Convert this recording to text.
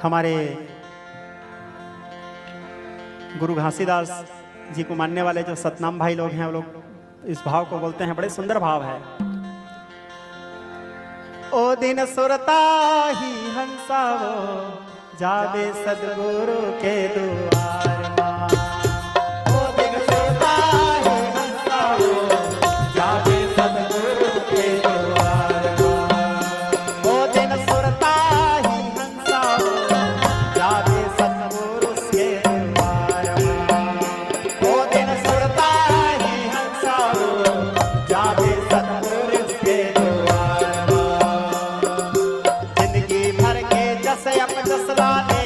हमारे गुरु घासीदास जी को मानने वाले जो सतनाम भाई लोग हैं, वो लोग इस भाव को बोलते हैं। बड़े सुंदर भाव है। ओ दिन सुरता ही हंसा वो जावे सदगुरु के द्वार मां। ओ दिन सुरता ही हंसा वो जावे सदगुरु के द्वार मां। ओ दिन सुरता ही हंसा वो जावे सदगुरु के द्वार मां। ओ दिन सुरता ही हंसा वो जावे सदगुरु के द्वार मां। जिंदगी भर के जस अप जस लाने